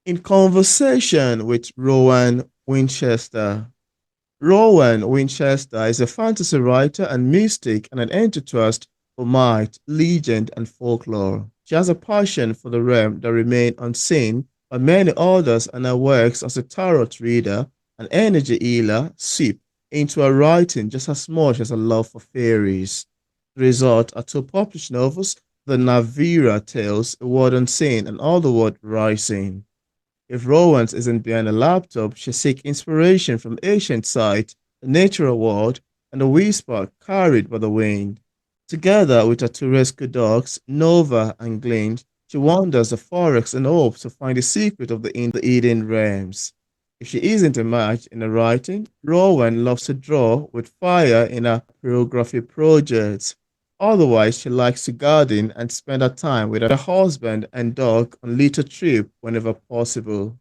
In conversation with Rowan Winchester. Rowan Winchester is a fantasy writer and mystic and an enthusiast for might, legend, and folklore. She has a passion for the realm that remain unseen by many others and her works as a tarot reader, an energy healer, seep into her writing just as much as a love for fairies. The result are two published novels, The Naviira Tales, World Unseen, and All the World Rising. If Rowans isn't behind a laptop, she seeks inspiration from ancient sites, the natural world, and the whisper carried by the wind. Together with her two rescue dogs, Nova and Glint, she wanders the forest and hopes to find the secret of the Eden realms. If she isn't a match in her writing, Rowan loves to draw with fire in her pyrography projects. Otherwise, she likes to garden and spend her time with her husband and dog on little trip whenever possible.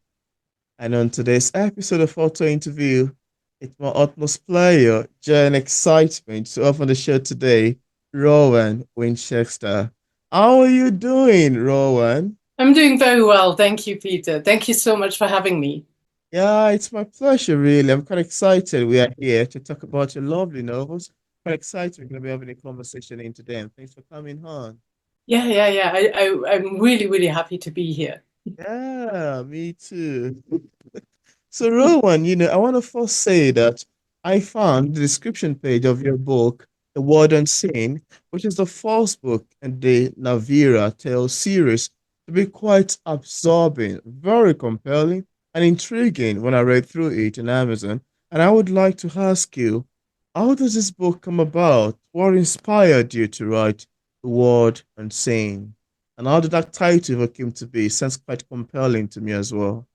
And on today's episode of Photo Interview, it's my utmost pleasure, joy, and excitement to open the show today, Rowan Winchester. How are you doing, Rowan? I'm doing very well. Thank you, Peter. Thank you so much for having me. Yeah, it's my pleasure, really. I'm quite excited we are here to talk about your lovely novels. Quite excited we're going to be having a conversation into them. Thanks for coming on. Yeah. I'm really, really happy to be here. Yeah, me too. So, Rowan, I want to first say that I found the description page of your book, The World Unseen, which is the first book in the Naviira Tales series, to be quite absorbing, very compelling, and intriguing when I read through it in Amazon. And I would like to ask you, how does this book come about? What inspired you to write The World Unseen? And how did that title ever came to be? Sounds quite compelling to me as well.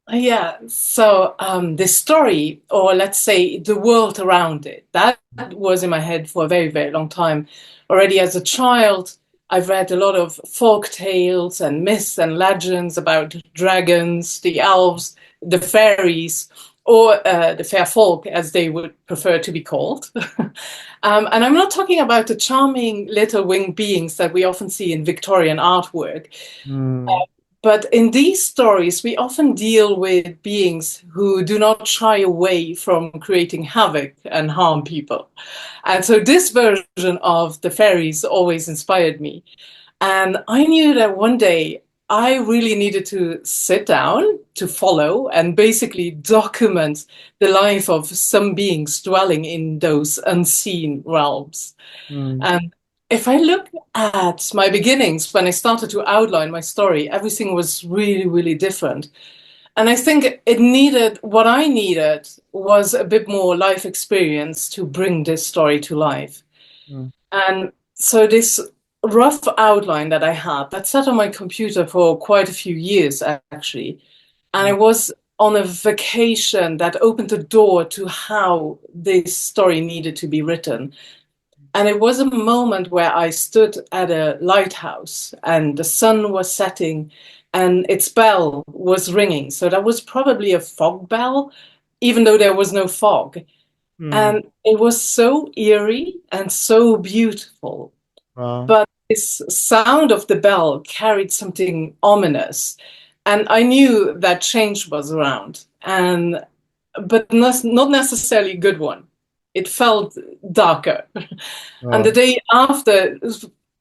Yeah, so the story, or let's say the world around it, that was in my head for a very, very long time. Already as a child, I've read a lot of folk tales and myths and legends about dragons, the elves, the fairies, or the fair folk, as they would prefer to be called. And I'm not talking about the charming little winged beings that we often see in Victorian artwork. Hmm. But in these stories, we often deal with beings who do not shy away from creating havoc and harm people. And so this version of the fairies always inspired me. And I knew that one day I really needed to sit down to follow and basically document the life of some beings dwelling in those unseen realms. Hmm. And if I look at my beginnings, when I started to outline my story, everything was really, really different. And I think what I needed was a bit more life experience to bring this story to life. Hmm. And so this rough outline that I had, that sat on my computer for quite a few years, actually. And I Hmm. was on a vacation that opened the door to how this story needed to be written. And it was a moment where I stood at a lighthouse and the sun was setting and its bell was ringing. So that was probably a fog bell, even though there was no fog. Hmm. And it was so eerie and so beautiful. Wow. But this sound of the bell carried something ominous. And I knew that change was around. But not necessarily a good one. It felt darker. And the Wow. day after,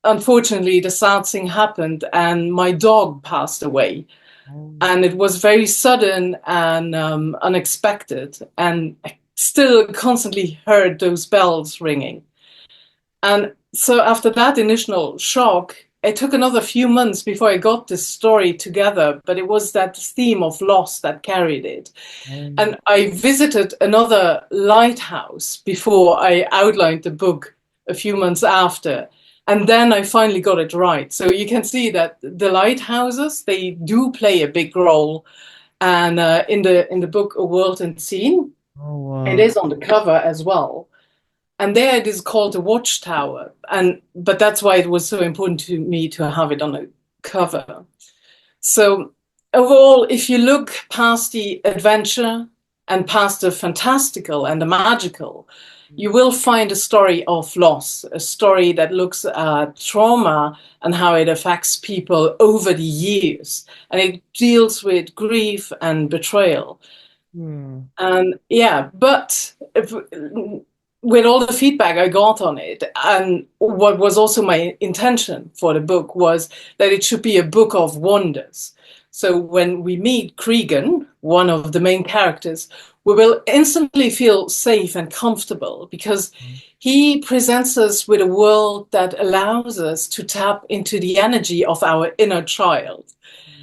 unfortunately, the sad thing happened, and my dog passed away. Oh. And it was very sudden and unexpected. And I still constantly heard those bells ringing. And so after that initial shock, it took another few months before I got this story together, but it was that theme of loss that carried it. Oh. And I visited another lighthouse before I outlined the book a few months after. And then I finally got it right. So you can see that the lighthouses, they do play a big role. And in the book A World Unseen, Oh, it wow. is on the cover as well. And there it is called a watchtower. But that's why it was so important to me to have it on a cover. So overall, if you look past the adventure and past the fantastical and the magical, you will find a story of loss, a story that looks at trauma and how it affects people over the years. And it deals with grief and betrayal. Hmm. And yeah, but with all the feedback I got on it, and what was also my intention for the book was that it should be a book of wonders. So when we meet Cregan, one of the main characters, we will instantly feel safe and comfortable because he presents us with a world that allows us to tap into the energy of our inner child.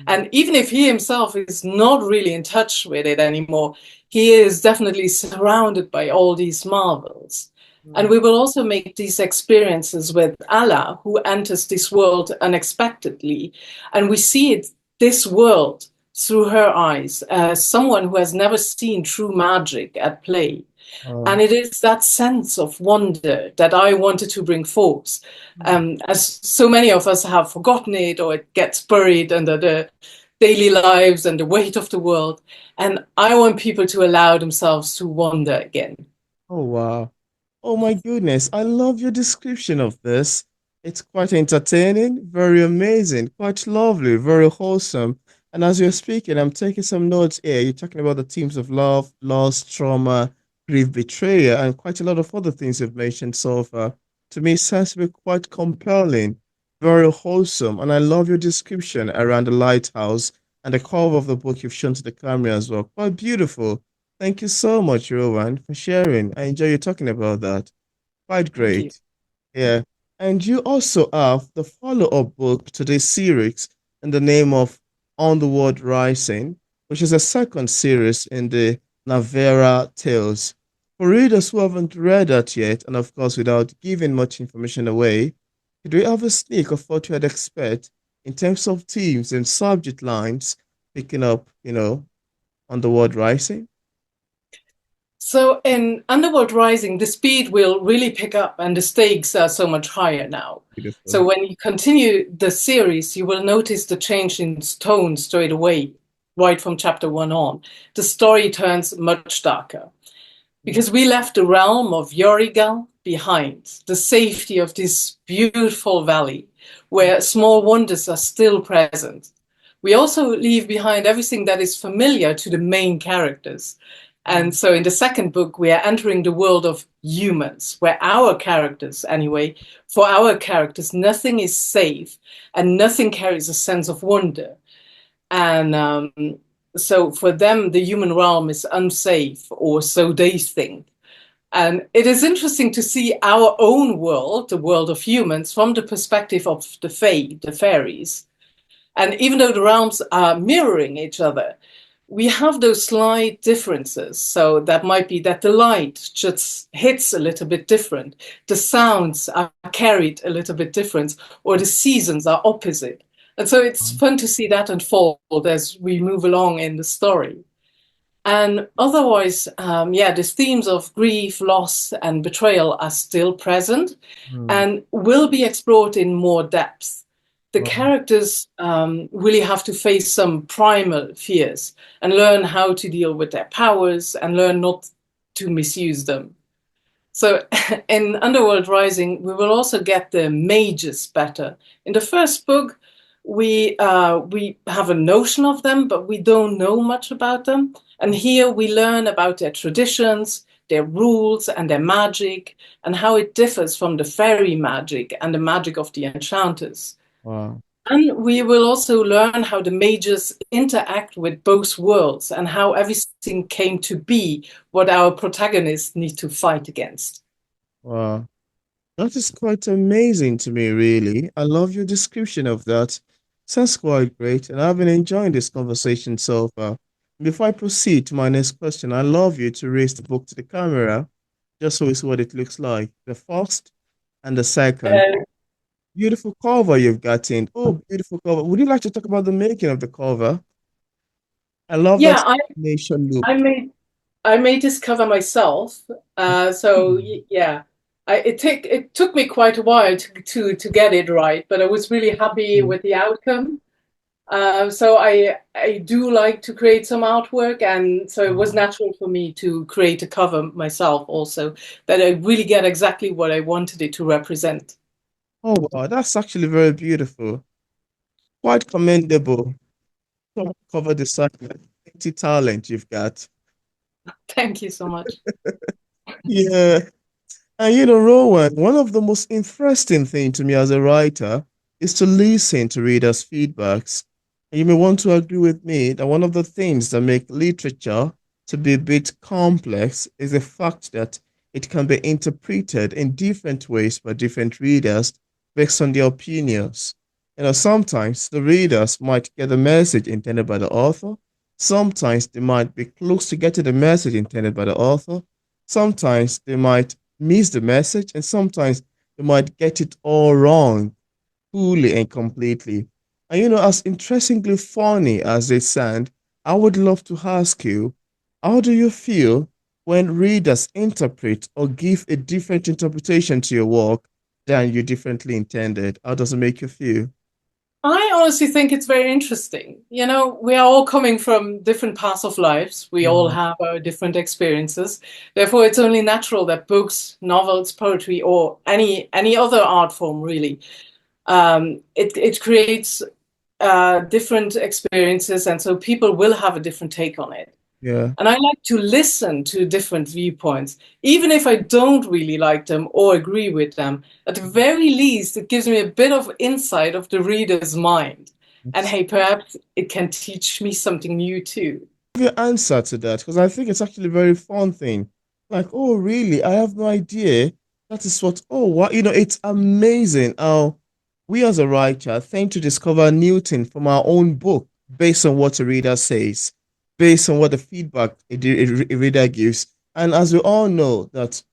And even if he himself is not really in touch with it anymore, he is definitely surrounded by all these marvels. And Hmm. we will also make these experiences with Allah, who enters this world unexpectedly. And we see it, this world, through her eyes, as someone who has never seen true magic at play. Wow. And it is that sense of wonder that I wanted to bring forth. As so many of us have forgotten it, or it gets buried under the daily lives and the weight of the world. And I want people to allow themselves to wonder again. Oh, wow. Oh my goodness, I love your description of this. It's quite entertaining, very amazing, quite lovely, very wholesome. And as you're speaking, I'm taking some notes here. You're talking about the themes of love, loss, trauma, grief, betrayal, and quite a lot of other things you've mentioned so far. To me, it sounds to be quite compelling, very wholesome. And I love your description around the lighthouse and the cover of the book you've shown to the camera as well. Quite beautiful. Thank you so much, Rowan, for sharing. I enjoy you talking about that. Quite Thank you. great. Yeah. And you also have the follow-up book to this series in the name of Underworld Rising, which is a second series in the Naviira Tales. For readers who haven't read that yet, and of course without giving much information away, could we have a sneak of what you'd expect in terms of themes and subject lines picking up, Underworld Rising? So in Underworld Rising, the speed will really pick up and the stakes are so much higher now. So Beautiful. when you continue the series, you will notice the change in tone straight away, right from chapter one on. The story turns much darker because we left the realm of Yorigal behind, the safety of this beautiful valley where small wonders are still present. We also leave behind everything that is familiar to the main characters. And so in the second book, we are entering the world of humans, where our characters, anyway, for our characters, nothing is safe and nothing carries a sense of wonder. And so for them, the human realm is unsafe, or so they think. And it is interesting to see our own world, the world of humans, from the perspective of the Fae, the fairies. And even though the realms are mirroring each other, we have those slight differences. So that might be that the light just hits a little bit different, the sounds are carried a little bit different, or the seasons are opposite. And so it's fun to see that unfold as we move along in the story. And otherwise, yeah, the themes of grief, loss, and betrayal are still present Mm. and will be explored in more depth. The Wow. characters really have to face some primal fears and learn how to deal with their powers and learn not to misuse them. So in Underworld Rising, we will also get the mages better. In the first book, we have a notion of them, but we don't know much about them. And here we learn about their traditions, their rules, and their magic, and how it differs from the fairy magic and the magic of the enchanters. Wow. And we will also learn how the mages interact with both worlds and how everything came to be what our protagonists need to fight against. Wow. That is quite amazing to me, really. I love your description of that. Sounds quite great, and I've been enjoying this conversation so far. Before I proceed to my next question, I love you to raise the book to the camera just so we see what it looks like. The first and the second. Uh, Beautiful cover you've got in. Oh, beautiful cover. Would you like to talk about the making of the cover? I love that yeah, I, nation I look. made I made this cover myself. Hmm. Yeah, it took me quite a while to get it right, but I was really happy with the outcome. So I do like to create some artwork, and so it was natural for me to create a cover myself also, that I really get exactly what I wanted it to represent. Oh, wow, that's actually very beautiful. Quite commendable. Cover design, plenty talent you've got. Thank you so much. Yeah. And Rowan, one of the most interesting things to me as a writer is to listen to readers' feedbacks. And you may want to agree with me that one of the things that make literature to be a bit complex is the fact that it can be interpreted in different ways by different readers based on their opinions. Sometimes the readers might get the message intended by the author. Sometimes they might be close to getting the message intended by the author. Sometimes they might miss the message, and sometimes they might get it all wrong, fully and completely. And as interestingly funny as they sound, I would love to ask you, how do you feel when readers interpret or give a different interpretation to your work than you differently intended? How does it make you feel? I honestly think it's very interesting. You know, we are all coming from different paths of lives. We all Mm, have our different experiences. Therefore, it's only natural that books, novels, poetry, or any other art form really, it creates different experiences, and so people will have a different take on it. yeah. And I like to listen to different viewpoints, even if I don't really like them or agree with them. At the very least, it gives me a bit of insight of the reader's mind. And hey, perhaps it can teach me something new too. Your answer to that because I think it's actually a very fun thing. Like, oh, really? I have no idea. That is what, oh, what, it's amazing how we as a writer tend to discover new things from our own book based on what a reader says, based on what the feedback a reader gives. And as we all know, that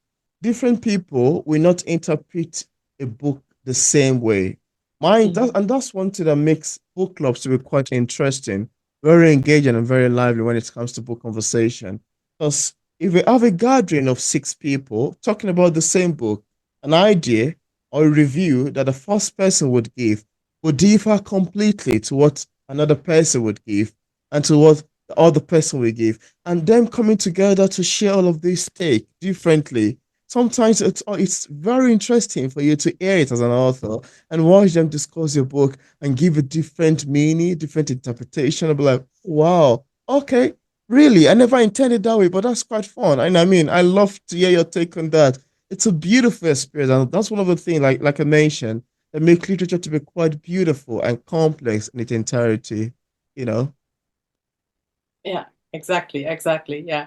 different people will not interpret a book the same way. Mhm. And that's one thing that makes book clubs to be quite interesting, very engaging and very lively when it comes to book conversation. Because if we have a gathering of six people talking about the same book, an idea or a review that the first person would give would differ completely to what another person would give and to what the other person would give. And them coming together to share all of this take differently. Sometimes it's very interesting for you to hear it as an author and watch them discuss your book and give a different meaning, different interpretation. I'll be like, wow, okay, really? I never intended that way, but that's quite fun. And I mean, I love to hear your take on that. It's a beautiful experience, and that's one of the things, like I mentioned, that make literature to be quite beautiful and complex in its entirety. You know, Yeah, exactly, exactly. Yeah.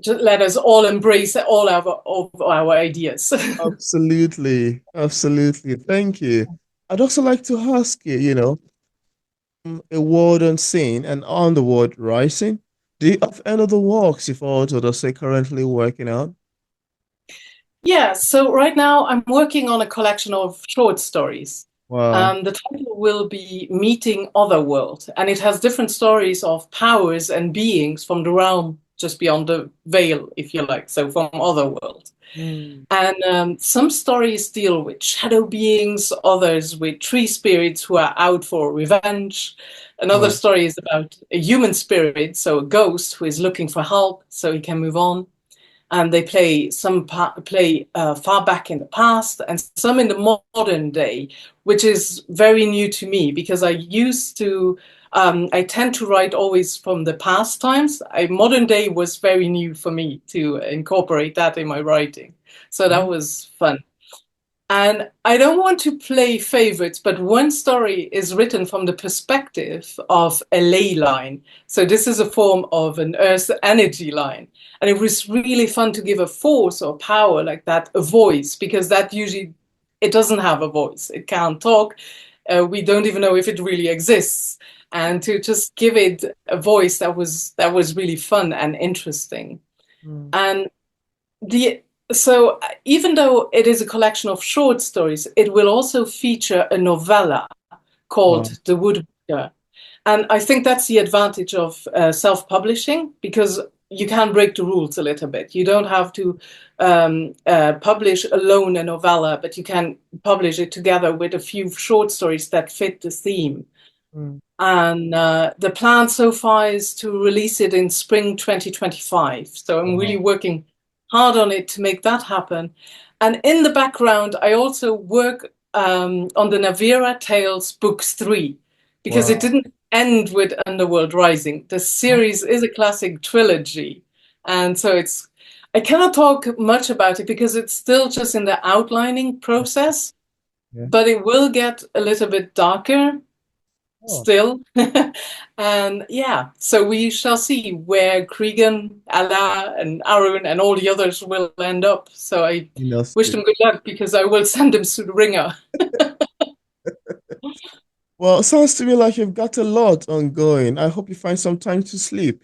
Just let us all embrace of our ideas. absolutely, absolutely. Thank you. I'd also like to ask you, a world unseen and on the world rising. Do you have any other works you've authored or say currently working on? Yeah, so right now I'm working on a collection of short stories. Wow. The title will be Meeting Otherworld, and it has different stories of powers and beings from the realm just beyond the veil, if you like, so from Otherworld. Mm. And some stories deal with shadow beings, others with tree spirits who are out for revenge. Another Wow. story is about a human spirit, so a ghost who is looking for help so he can move on. And they play play far back in the past and some in the modern day, which is very new to me because I tend to write always from the past times. Modern day was very new for me to incorporate that in my writing, so that Mm. was fun. And I don't want to play favorites, but one story is written from the perspective of a ley line. So this is a form of an earth energy line. And it was really fun to give a force or power like that a voice, because that usually it doesn't have a voice. It can't talk. We don't even know if it really exists. And to just give it a voice, that was really fun and interesting. Mm. And the so even though it is a collection of short stories, it will also feature a novella Wow. called The Woodworker. And I think that's the advantage of self-publishing, because you can break the rules a little bit. You don't have to publish alone a novella, but you can publish it together with a few short stories that fit the theme. Mm. And the plan so far is to release it in spring 2025. So I'm really Wow. working hard on it to make that happen. And in the background, I also work on the Naviira Tales Book 3, because it Wow. didn't end with Underworld Rising. The Oh, series is a classic trilogy. And so I cannot talk much about it because it's still just in the outlining process, yeah. but it will get a little bit darker Oh, still. And yeah, so we shall see where Cregan, Allah, and Arun, and all the others will end up. So I wish interesting. them good luck because I will send them through the ringer. Well, it sounds to me like you've got a lot ongoing. I hope you find some time to sleep.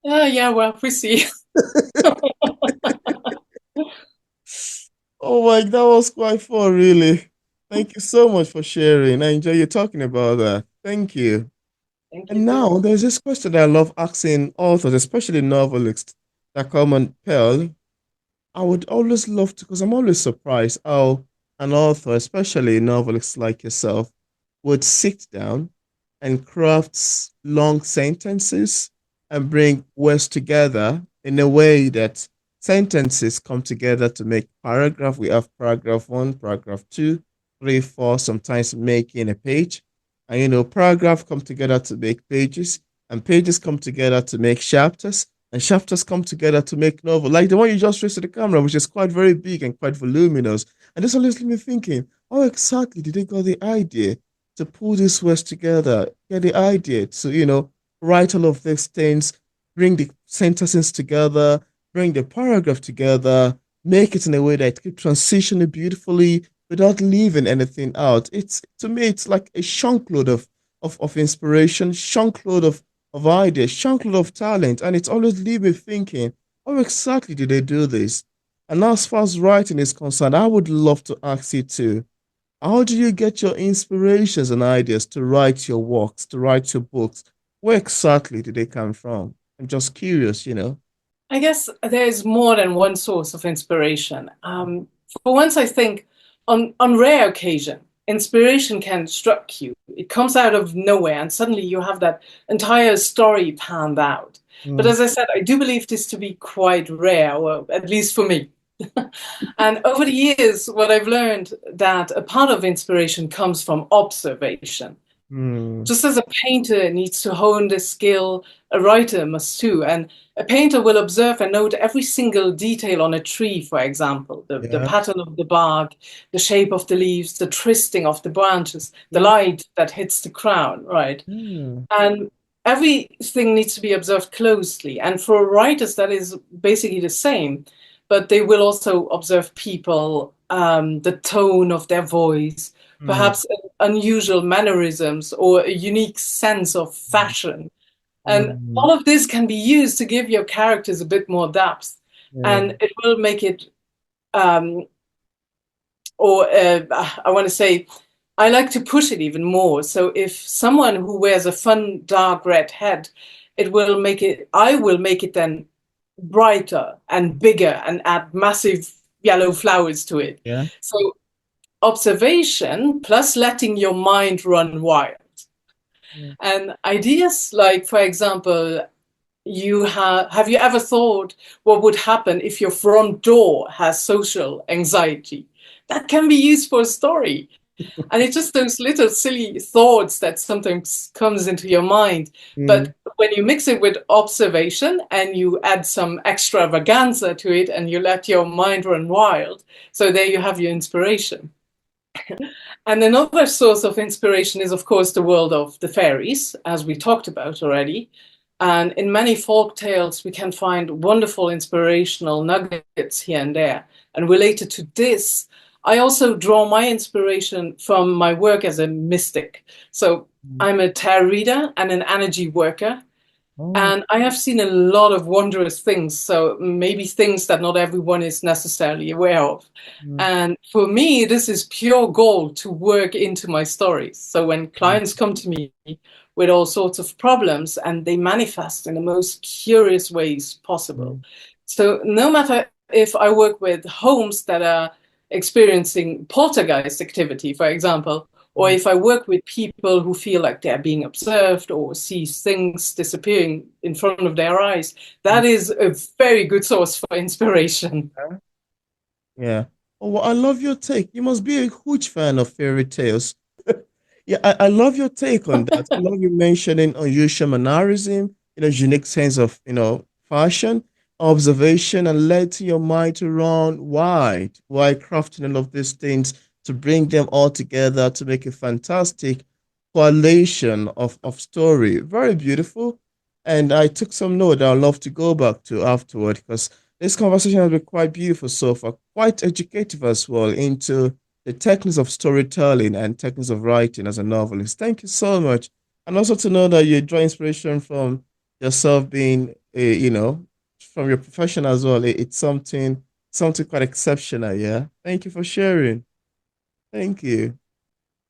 Yeah, well, we see. Oh my, that was quite fun, really. Thank you so much for sharing. I enjoy you talking about that. Thank you. Thank you And too. now there's this question that I love asking authors, especially novelists that come on Pearl. I would always love to, because I'm always surprised how an author, especially a novelist like yourself, would sit down and craft long sentences and bring words together in a way that sentences come together to make paragraph. We have paragraph one, paragraph two, three, four, sometimes making a page. And paragraph come together to make pages, and pages come together to make chapters, and chapters come together to make novel, like the one you just raised to the camera, which is quite very big and quite voluminous. And this always leaves me thinking, how exactly did they get the idea to pull these words together, get the idea to, write all of these things, bring the sentences together, bring the paragraph together, make it in a way that it keeps transitioning beautifully without leaving anything out. It's to me, it's like a chunk load of inspiration, chunk load of ideas, chunk load of talent, and it's always leave me thinking, how exactly did they do this? And as far as writing is concerned, I would love to ask you too. How do you get your inspirations and ideas to write your works, to write your books? Where exactly do they come from? I'm just curious. I guess there's more than one source of inspiration. For once, I think on rare occasion, inspiration can struck you. It comes out of nowhere, and suddenly you have that entire story panned out. But Mm, as I said, I do believe this to be quite rare, or at least for me. And over the years, what I've learned that a part of inspiration comes from observation. mm, Just as a painter needs to hone the skill, a writer must too. And a painter will observe and note every single detail on a tree, for example, the yeah. pattern of the bark, the shape of the leaves, the twisting of the branches, the Mm, light that hits the crown, right? mm, And everything needs to be observed closely. And for writers, that is basically the same, but they will also observe people, the tone of their voice, mm, perhaps unusual mannerisms or a unique sense of fashion. And mm, all of this can be used to give your characters a bit more depth. yeah, And it will make it, um, or I want to say, I like to push it even more. So if someone who wears a fun dark red hat, I will make it then brighter and bigger and add massive yellow flowers to it. yeah. So observation plus letting your mind run wild. Mm. And ideas like, for example, have you ever thought what would happen if your front door has social anxiety? That can be used for a story. And it's just those little silly thoughts that sometimes comes into your mind. Mm. But when you mix it with observation and you add some extravaganza to it and you let your mind run wild, so there you have your inspiration. And another source of inspiration is, of course, the world of the fairies, as we talked about already. And in many folk tales, we can find wonderful inspirational nuggets here and there. And related to this, I also draw my inspiration from my work as a mystic. So Mm. I'm a tarot reader and an energy worker. Oh, And I have seen a lot of wondrous things, so maybe things that not everyone is necessarily aware of. mm, And for me, this is pure gold to work into my stories. So when mm, clients come to me with all sorts of problems and they manifest in the most curious ways possible. mm, So no matter if I work with homes that are experiencing poltergeist activity, for example, or if I work with people who feel like they're being observed or see things disappearing in front of their eyes, that is a very good source for inspiration. Yeah. Oh, well, I love your take. You must be a huge fan of fairy tales. Yeah, I love your take on that. I love you mentioning unusual mannerism, unique sense of, fashion, observation, and letting your mind to run wide while crafting all of these things to bring them all together to make a fantastic coalition of story. Very beautiful. And I took some note that I'd love to go back to afterward because this conversation has been quite beautiful so far, quite educative as well into the techniques of storytelling and techniques of writing as a novelist. Thank you so much. And also to know that you draw inspiration from yourself being, from your profession as well. It's something quite exceptional. Yeah. Thank you for sharing. Thank you.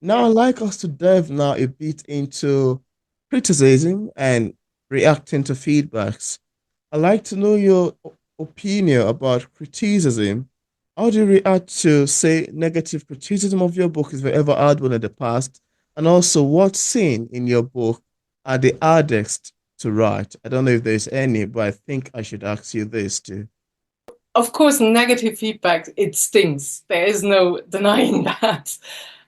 Now, I'd like us to delve now a bit into criticism and reacting to feedbacks. I'd like to know your opinion about criticism. How do you react to, say, negative criticism of your book if you ever had one in the past? And also, what scene in your book are the hardest to write? I don't know if there's any, but I think I should ask you this too. Of course, negative feedback, it stings. There is no denying that.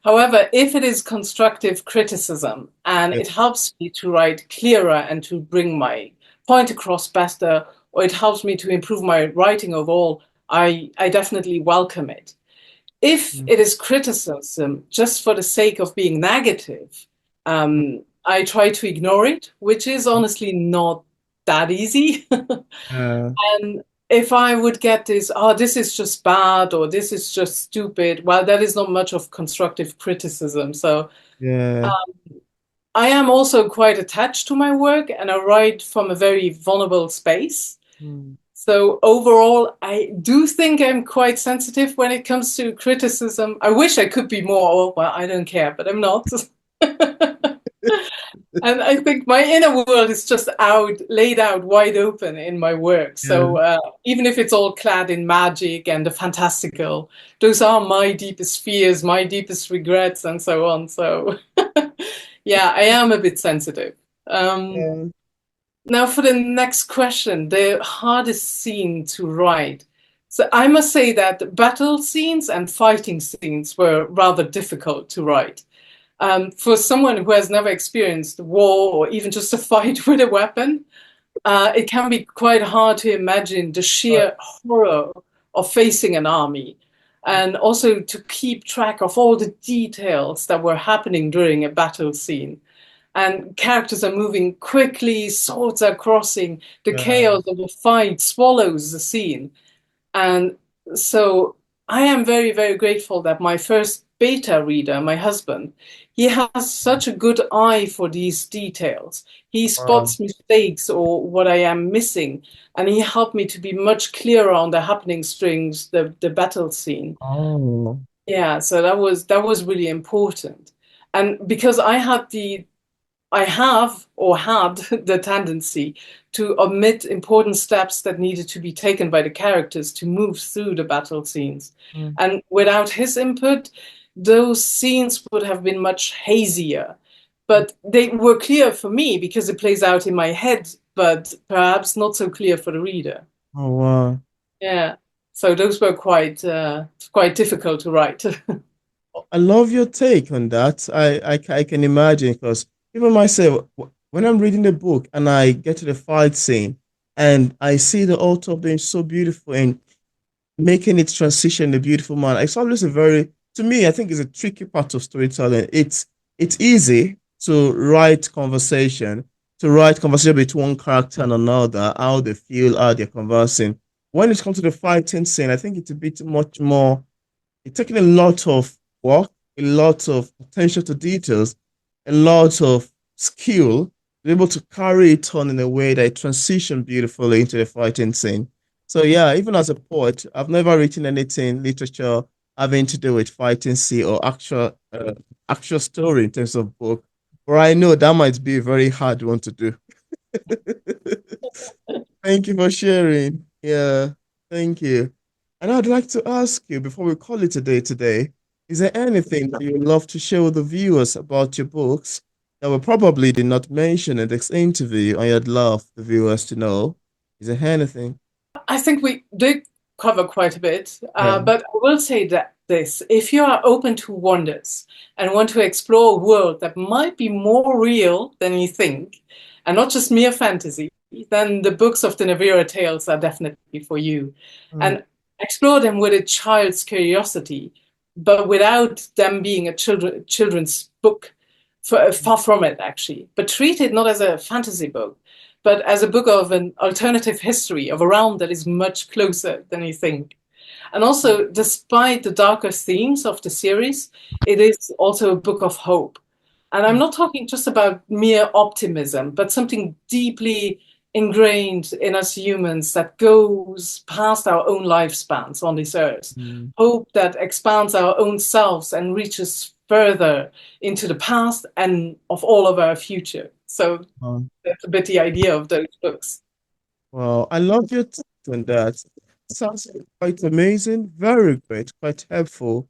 However, if it is constructive criticism and Yeah. it helps me to write clearer and to bring my point across better, or it helps me to improve my writing overall, I definitely welcome it. If Mm. it is criticism just for the sake of being negative, I try to ignore it, which is honestly not that easy. Uh, And if I would get this, oh, this is just bad or this is just stupid, well, that is not much of constructive criticism. So yeah. I am also quite attached to my work and I write from a very vulnerable space. Mm. So overall, I do think I'm quite sensitive when it comes to criticism. I wish I could be more, oh, well, I don't care, but I'm not. And I think my inner world is just laid out wide open in my work. Yeah. So even if it's all clad in magic and the fantastical, those are my deepest fears, my deepest regrets, and so on. So yeah, I am a bit sensitive. Um, Yeah. Now for the next question, the hardest scene to write. So I must say that battle scenes and fighting scenes were rather difficult to write. For someone who has never experienced war or even just a fight with a weapon, it can be quite hard to imagine the Right. sheer horror of facing an army and also to keep track of all the details that were happening during a battle scene. And characters are moving quickly, swords are crossing, the Uh, chaos of a fight swallows the scene. And so I am very, very grateful that my first beta reader, my husband, he has such a good eye for these details. He wow. spots mistakes or what I am missing, and he helped me to be much clearer on the happening strings, the battle scene. Oh. Yeah, so that was really important. And because I have or had the tendency to omit important steps that needed to be taken by the characters to move through the battle scenes. Mm. And without his input, those scenes would have been much hazier. But they were clear for me because it plays out in my head, but perhaps not so clear for the reader. Oh, wow. Yeah. So those were quite difficult to write. I love your take on that. I can imagine because even myself, when I'm reading the book and I get to the fight scene and I see the author being so beautiful and making it transition in a beautiful manner, it's always a very, to me, I think it's a tricky part of storytelling. It's easy to write conversation between one character and another, how they feel, how they're conversing. When it comes to the fighting scene, I think it's a bit much more it's taking a lot of work, a lot of attention to details, a lot of skill to be able to carry it on in a way that it transitions beautifully into the fighting scene. So yeah, even as a poet, I've never written anything literature having to do with fighting scene or actual story in terms of book. But I know that might be a very hard one to do. Thank you for sharing. Yeah, thank you. And I'd like to ask you before we call it a day today, Is there anything that you would love to share with the viewers about your books that we probably did not mention in this interview and you'd love the viewers to know? Is there anything? I think we did cover quite a bit, Yeah. but I will say that this, if you are open to wonders and want to explore a world that might be more real than you think, and not just mere fantasy, then the books of the Naviira Tales are definitely for you. Mm, And explore them with a child's curiosity, but without them being a children's book. Far from it, actually. But treat it not as a fantasy book, but as a book of an alternative history of a realm that is much closer than you think. And also, despite the darker themes of the series, it is also a book of hope. And I'm mm, not talking just about mere optimism, but something deeply ingrained in us humans that goes past our own lifespans on this earth. mm, Hope that expands our own selves and reaches further into the past and of all of our future. So mm. that's a bit the idea of those books. Well, I love your take on that. Sounds quite amazing, very great, quite helpful,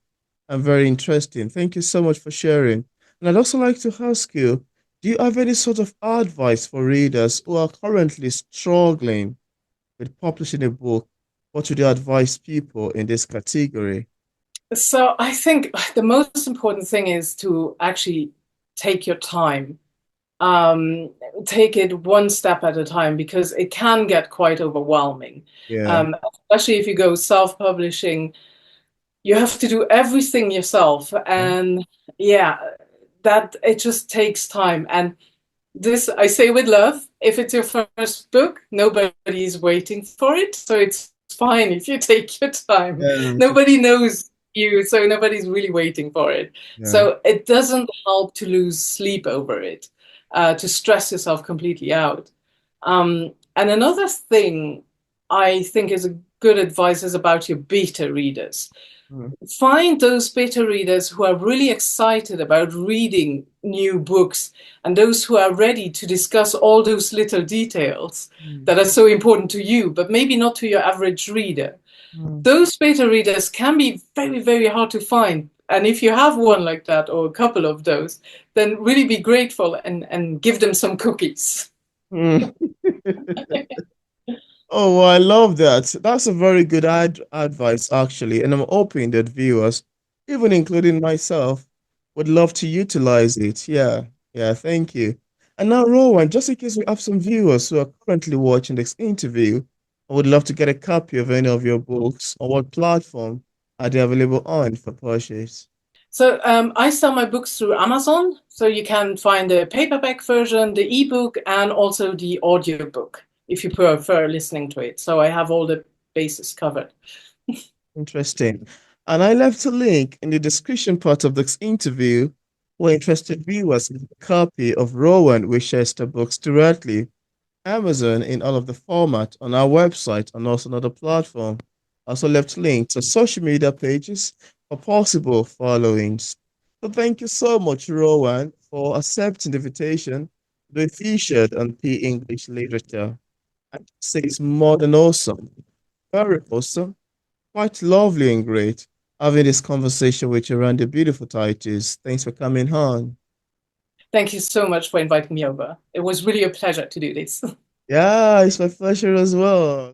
and very interesting. Thank you so much for sharing. And I'd also like to ask you, do you have any sort of advice for readers who are currently struggling with publishing a book? What would you advise people in this category? So I think the most important thing is to actually take your time. Um, Take it one step at a time because it can get quite overwhelming. Yeah. Especially if you go self-publishing, you have to do everything yourself. Yeah. And yeah, that it just takes time. And this I say with love. If it's your first book, nobody is waiting for it. So it's fine if you take your time. Yeah. Nobody knows you, so nobody's really waiting for it. Yeah. So it doesn't help to lose sleep over it, to stress yourself completely out. And another thing I think is a good advice is about your beta readers. Mm, Find those beta readers who are really excited about reading new books and those who are ready to discuss all those little details mm, that are so important to you, but maybe not to your average reader. mm. Those beta readers can be very, very hard to find. And if you have one like that or a couple of those, then really be grateful and give them some cookies. Mm. Oh, well, I love that. That's a very good advice, actually. And I'm hoping that viewers, even including myself, would love to utilize it. Yeah. Yeah. Thank you. And now, Rowan, just in case we have some viewers who are currently watching this interview, I would love to get a copy of any of your books. On what platform are they available on for purchase? So I sell my books through Amazon, so you can find the paperback version, the ebook, and also the audiobook if you prefer listening to it. So I have all the bases covered. Interesting. And I left a link in the description part of this interview where interested viewers can get a copy of Rowan Winchester books directly Amazon in all of the format on our website and also another platform. I also left links to social media pages for possible followings. So thank you so much, Rowan, for accepting the invitation to be featured on P English Literature. I can say it's more than awesome. Very awesome. Quite lovely and great having this conversation with you around the beautiful titles. Thanks for coming on. Thank you so much for inviting me over. It was really a pleasure to do this. Yeah, it's my pleasure as well.